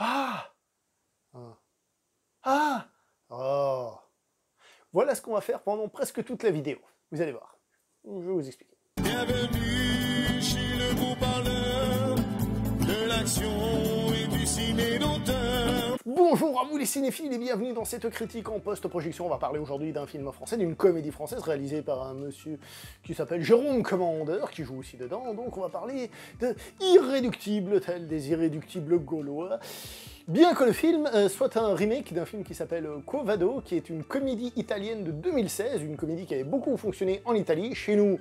Ah! Ah! Ah! Oh! Voilà ce qu'on va faire pendant presque toute la vidéo. Vous allez voir. Je vais vous expliquer. Bienvenue chez le beau parleur de l'action et du ciné d'auteur. Bonjour à vous les cinéphiles et bienvenue dans cette critique en post-projection. On va parler aujourd'hui d'un film français, d'une comédie française réalisée par un monsieur qui s'appelle Jérôme Commandeur, qui joue aussi dedans. Donc on va parler de Irréductible, tel des Irréductibles gaulois. Bien que le film soit un remake d'un film qui s'appelle Quo Vado, qui est une comédie italienne de 2016, une comédie qui avait beaucoup fonctionné en Italie, chez nous.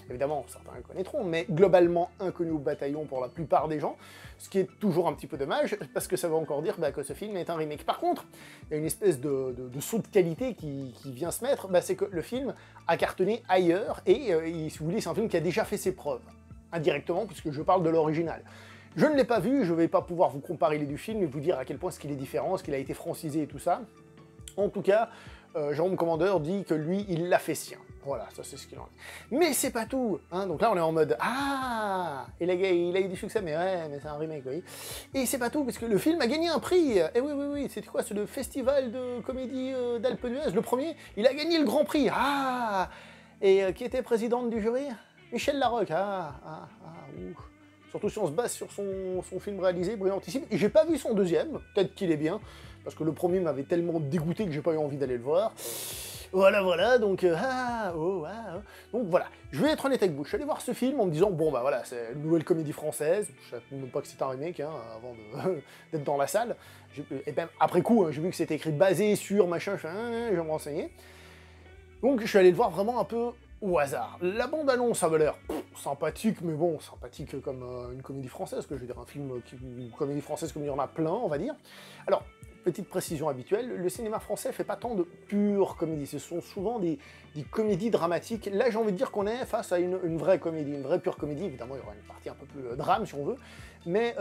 Évidemment, certains connaîtront, mais globalement inconnu au bataillon pour la plupart des gens, ce qui est toujours un petit peu dommage, parce que ça veut encore dire que ce film est un remake. Par contre, il y a une espèce de saut de qualité qui vient se mettre, c'est que le film a cartonné ailleurs, et si vous voulez, c'est un film qui a déjà fait ses preuves, indirectement, puisque je parle de l'original. Je ne l'ai pas vu, je ne vais pas pouvoir vous comparer les deux films et vous dire à quel point ce qu'il est différent, ce qu'il a été francisé et tout ça. En tout cas, Jérôme Commandeur dit que lui, il l'a fait sien. Voilà, ça c'est ce qu'il en est. Mais c'est pas tout, hein. Donc là on est en mode « Ah, il a eu du succès, mais ouais, mais c'est un remake, oui. » Et c'est pas tout, parce que le film a gagné un prix. Et oui, c'était quoi? C'est le festival de comédie d'Alpe d'Huez, le premier. Il a gagné le grand prix. Ah. Et qui était présidente du jury? Michel Larocque. Ouf. Surtout si on se base sur son film réalisé, brillantissime. Et j'ai pas vu son deuxième, peut-être qu'il est bien, parce que le premier m'avait tellement dégoûté que j'ai pas eu envie d'aller le voir. Voilà, donc donc voilà, je vais être honnête avec vous, je suis allé voir ce film en me disant, bon bah voilà, c'est une nouvelle comédie française, je savais même pas que c'était un remake, hein, avant d'être dans la salle, et même après coup, hein, j'ai vu que c'était écrit basé sur machin, je vais me renseigner. Donc je suis allé le voir vraiment un peu au hasard. La bande-annonce avait l'air sympathique, mais bon, sympathique comme une comédie française, que je veux dire, une comédie française comme il y en a plein, on va dire. Alors, petite précision habituelle, le cinéma français fait pas tant de pure comédie, ce sont souvent des comédies dramatiques. Là, j'ai envie de dire qu'on est face à une vraie comédie, une vraie pure comédie. Évidemment, il y aura une partie un peu plus drame, si on veut, mais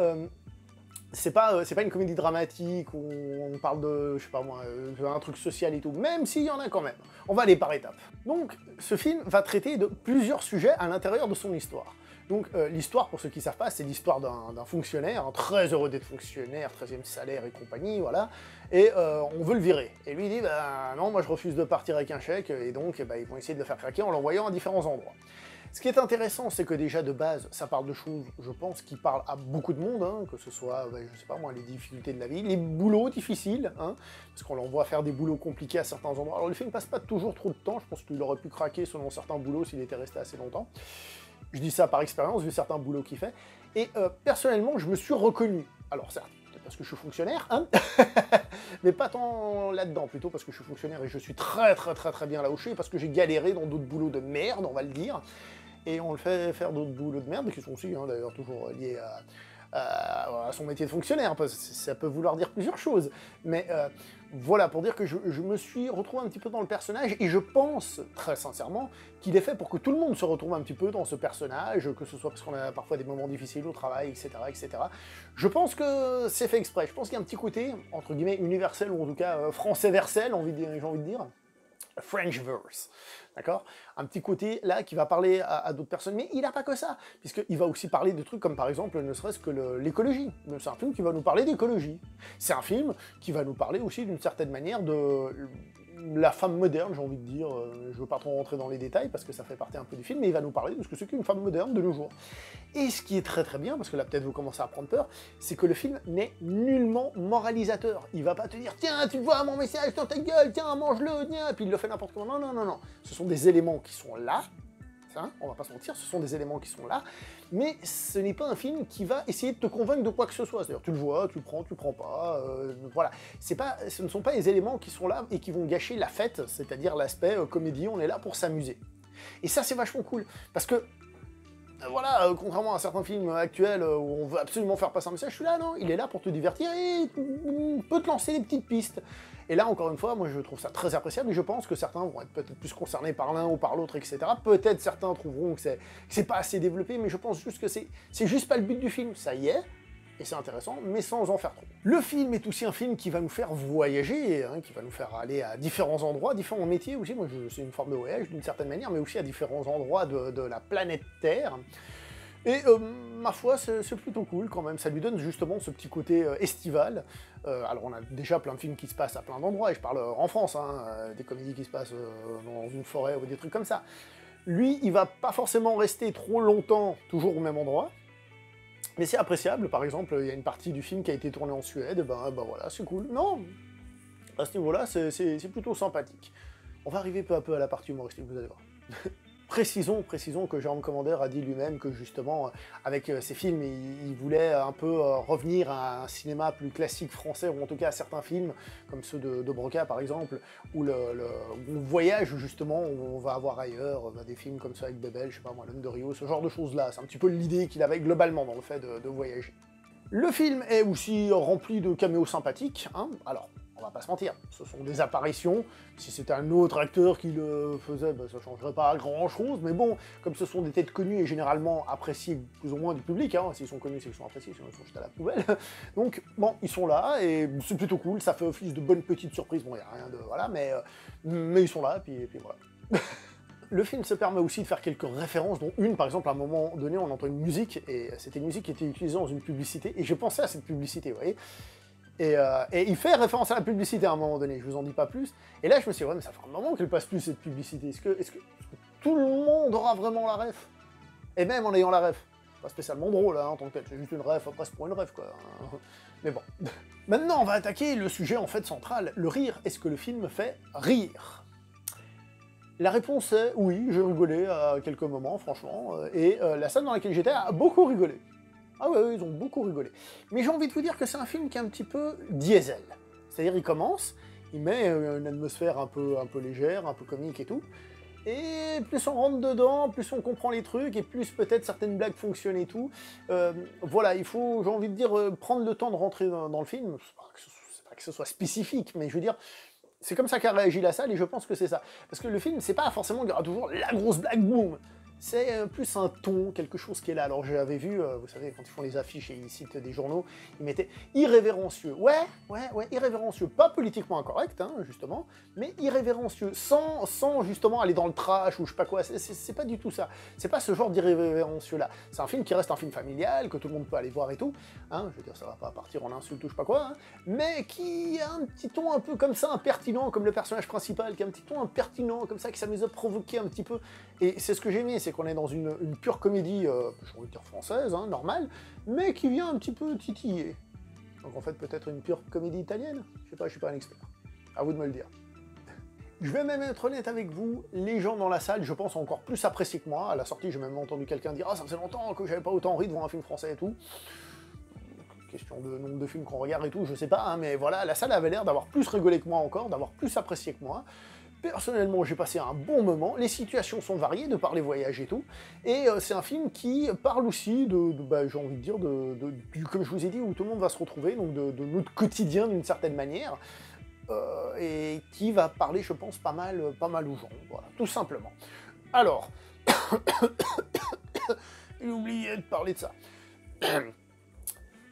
c'est pas une comédie dramatique où on parle de, je sais pas moi, un truc social et tout, même s'il y en a quand même. On va aller par étapes. Donc, ce film va traiter de plusieurs sujets à l'intérieur de son histoire. Donc, l'histoire, pour ceux qui ne savent pas, c'est l'histoire d'un fonctionnaire, très heureux d'être fonctionnaire, 13e salaire et compagnie, voilà, et on veut le virer. Et lui, il dit, bah non, moi je refuse de partir avec un chèque, et donc, ils vont essayer de le faire craquer en l'envoyant à différents endroits. Ce qui est intéressant, c'est que déjà, de base, ça parle de choses, je pense, qui parlent à beaucoup de monde, hein, que ce soit, je sais pas moi, les difficultés de la vie, les boulots difficiles, hein, parce qu'on l'envoie faire des boulots compliqués à certains endroits. Alors, le film passe pas toujours trop de temps, je pense qu'il aurait pu craquer selon certains boulots s'il était resté assez longtemps. Je dis ça par expérience, vu certains boulots qu'il fait. Et personnellement, je me suis reconnu. Alors certes, peut-être parce que je suis fonctionnaire, hein, mais pas tant là-dedans, plutôt parce que je suis fonctionnaire et je suis très bien là où je suis, parce que j'ai galéré dans d'autres boulots de merde, on va le dire. Et on le fait faire d'autres boulots de merde, qui sont aussi, hein, d'ailleurs, toujours liés à son métier de fonctionnaire, parce que ça peut vouloir dire plusieurs choses. Mais voilà, pour dire que je me suis retrouvé un petit peu dans le personnage, et je pense, très sincèrement, qu'il est fait pour que tout le monde se retrouve un petit peu dans ce personnage, que ce soit parce qu'on a parfois des moments difficiles au travail, etc., etc. Je pense que c'est fait exprès. Je pense qu'il y a un petit côté, entre guillemets, universel, ou en tout cas français-versel, j'ai envie de dire. French verse, d'accord? Un petit côté là qui va parler à d'autres personnes, mais il n'a pas que ça, puisqu'il va aussi parler de trucs comme par exemple, ne serait-ce que l'écologie. C'est un film qui va nous parler d'écologie. C'est un film qui va nous parler aussi d'une certaine manière de la femme moderne, j'ai envie de dire. Je veux pas trop rentrer dans les détails parce que ça fait partie un peu du film, mais il va nous parler de ce que c'est qu'une femme moderne de nos jours. Et ce qui est très bien, parce que là peut-être vous commencez à prendre peur, c'est que le film n'est nullement moralisateur. Il va pas te dire, tiens, tu vois mon message dans ta gueule, tiens, mange-le, tiens, et puis il le fait n'importe comment. Non. Ce sont des éléments qui sont là, hein, on va pas se mentir, ce sont des éléments qui sont là, mais ce n'est pas un film qui va essayer de te convaincre de quoi que ce soit. C'est-à-dire, tu le vois, tu le prends pas, voilà. Ce ne sont pas les éléments qui sont là et qui vont gâcher la fête, c'est-à-dire l'aspect comédie, on est là pour s'amuser. Et ça, c'est vachement cool, parce que voilà, contrairement à certains films actuels où on veut absolument faire passer un message, celui-là, non, il est là pour te divertir et peut te lancer des petites pistes. Et là, encore une fois, moi je trouve ça très appréciable, et je pense que certains vont être peut-être plus concernés par l'un ou par l'autre, etc. Peut-être certains trouveront que c'est pas assez développé, mais je pense juste que c'est juste pas le but du film, ça y est, et c'est intéressant, mais sans en faire trop. Le film est aussi un film qui va nous faire voyager, hein, qui va nous faire aller à différents endroits, différents métiers aussi. Moi, c'est une forme de voyage d'une certaine manière, mais aussi à différents endroits de la planète Terre. Et ma foi, c'est plutôt cool quand même, ça lui donne justement ce petit côté estival. Alors on a déjà plein de films qui se passent à plein d'endroits, et je parle en France, hein, des comédies qui se passent dans une forêt ou des trucs comme ça. Lui, il va pas forcément rester trop longtemps toujours au même endroit, mais c'est appréciable. Par exemple, il y a une partie du film qui a été tournée en Suède, ben voilà, c'est cool. Non, à ce niveau-là, c'est plutôt sympathique. On va arriver peu à peu à la partie humoristique, vous allez voir. Précisons que Jérôme Commander a dit lui-même que justement, avec ses films, il voulait un peu revenir à un cinéma plus classique français, ou en tout cas à certains films, comme ceux de Broca par exemple, où on voyage justement, où on va avoir ailleurs des films comme ça avec Bébel, je sais pas moi, L'Homme de Rio, ce genre de choses-là. C'est un petit peu l'idée qu'il avait globalement dans le fait de voyager. Le film est aussi rempli de caméos sympathiques, hein. Alors, on va pas se mentir, ce sont des apparitions. Si c'était un autre acteur qui le faisait, ben, ça changerait pas grand-chose, mais bon, comme ce sont des têtes connues et généralement appréciées plus ou moins du public, hein, s'ils sont connus, c'est qu'ils sont appréciés, sinon ils sont jetés à la poubelle. Donc, bon, ils sont là, et c'est plutôt cool, ça fait office de bonne petite surprise. Bon, il n'y a rien de... voilà, mais ils sont là, et puis voilà. Le film se permet aussi de faire quelques références, dont une, par exemple, à un moment donné, on entend une musique, et c'était une musique qui était utilisée dans une publicité, et j'ai pensé à cette publicité, vous voyez. Et il fait référence à la publicité à un moment donné, je vous en dis pas plus. Et là, je me suis dit, ouais, mais ça fait un moment qu'elle passe plus cette publicité. Est-ce que tout le monde aura vraiment la ref? Et même en ayant la ref. C'est pas spécialement drôle, hein, en tant que tel. C'est juste une ref, après c'est pour une ref, quoi. Mais bon. Maintenant, on va attaquer le sujet, en fait, central. Le rire. Est-ce que le film fait rire? La réponse est oui, j'ai rigolé à quelques moments, franchement. Et la salle dans laquelle j'étais a beaucoup rigolé. Ah ouais, ils ont beaucoup rigolé. Mais j'ai envie de vous dire que c'est un film qui est un petit peu diesel. C'est-à-dire, il commence, il met une atmosphère un peu légère, un peu comique et tout. Et plus on rentre dedans, plus on comprend les trucs, et plus peut-être certaines blagues fonctionnent et tout. Voilà, il faut, j'ai envie de dire, prendre le temps de rentrer dans le film. C'est pas que ce soit spécifique, mais je veux dire, c'est comme ça qu'a réagi la salle, et je pense que c'est ça. Parce que le film, c'est pas forcément qu'il y aura toujours la grosse blague, boum. C'est plus un ton, quelque chose qui est là. Alors j'avais vu, vous savez, quand ils font les affiches et ils citent des journaux, ils mettaient irrévérencieux. Ouais, irrévérencieux. Pas politiquement incorrect, hein, justement, mais irrévérencieux, sans justement aller dans le trash ou je sais pas quoi. C'est pas du tout ça. C'est pas ce genre d'irrévérencieux-là. C'est un film qui reste un film familial, que tout le monde peut aller voir et tout. Hein, je veux dire, ça va pas partir en insulte ou je sais pas quoi, hein, mais qui a un petit ton un peu comme ça, impertinent, comme le personnage principal, qui a un petit ton impertinent, comme ça, qui s'amuse à provoquer un petit peu. Et c'est ce que j'ai aimé, c'est qu'on est dans une pure comédie, j'ai envie de dire française, hein, normale, mais qui vient un petit peu titiller. Donc en fait, peut-être une pure comédie italienne? Je sais pas, je suis pas un expert. À vous de me le dire. Je vais même être honnête avec vous, les gens dans la salle, je pense, ont encore plus apprécié que moi. À la sortie, j'ai même entendu quelqu'un dire « Ah, ça faisait longtemps que j'avais pas autant ri devant un film français et tout ». Question de nombre de films qu'on regarde et tout, je sais pas, hein, mais voilà, la salle avait l'air d'avoir plus rigolé que moi encore, d'avoir plus apprécié que moi. Personnellement, j'ai passé un bon moment, les situations sont variées, de par les voyages et tout, et c'est un film qui parle aussi bah, j'ai envie de dire, comme je vous ai dit, où tout le monde va se retrouver, donc de notre quotidien d'une certaine manière, et qui va parler, je pense, pas mal aux gens, voilà, tout simplement. Alors, j'ai oublié de parler de ça.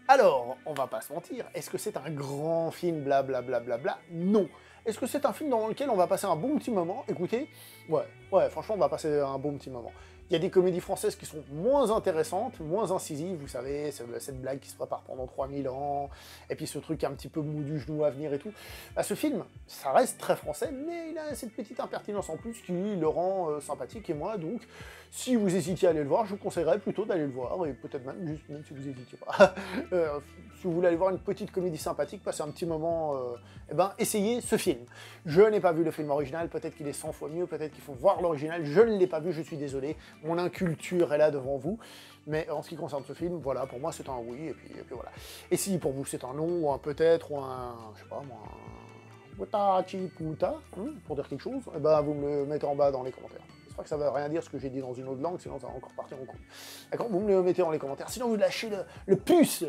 Alors, on va pas se mentir, est-ce que c'est un grand film, blablabla? Non. Est-ce que c'est un film dans lequel on va passer un bon petit moment? Écoutez, ouais, franchement, on va passer un bon petit moment. Il y a des comédies françaises qui sont moins intéressantes, moins incisives, vous savez, cette blague qui se prépare pendant 3000 ans, et puis ce truc un petit peu mou du genou à venir et tout. Bah, ce film, ça reste très français, mais il a cette petite impertinence en plus qui le rend sympathique, et moi, donc, si vous hésitiez à aller le voir, je vous conseillerais plutôt d'aller le voir, et peut-être même si vous hésitiez pas. Si vous voulez aller voir une petite comédie sympathique, passer un petit moment, eh ben, essayez ce film. Je n'ai pas vu le film original, peut-être qu'il est 100 fois mieux, peut-être qu'il faut voir l'original, je ne l'ai pas vu, je suis désolé. Mon inculture est là devant vous, mais en ce qui concerne ce film, voilà, pour moi c'est un oui, et puis voilà. Et si pour vous c'est un non, ou un peut-être, ou un, je sais pas moi, un watachi puta, pour dire quelque chose, et ben vous me le mettez en bas dans les commentaires. J'espère que ça veut rien dire ce que j'ai dit dans une autre langue, sinon ça va encore partir en couille. D'accord, vous me le mettez dans les commentaires, sinon vous lâchez le pouce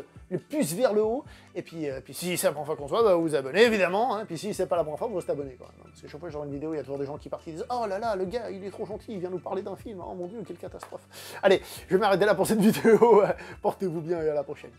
vers le haut, et puis si c'est la première fois qu'on se voit, bah, vous vous abonnez évidemment, hein, puis si c'est pas la première fois, vous restez abonné quand même. Parce que chaque fois que j'aurai une vidéo, il y a toujours des gens qui partent, qui disent « Oh là là, le gars, il est trop gentil, il vient nous parler d'un film, oh mon dieu, quelle catastrophe !» Allez, je vais m'arrêter là pour cette vidéo, portez-vous bien et à la prochaine.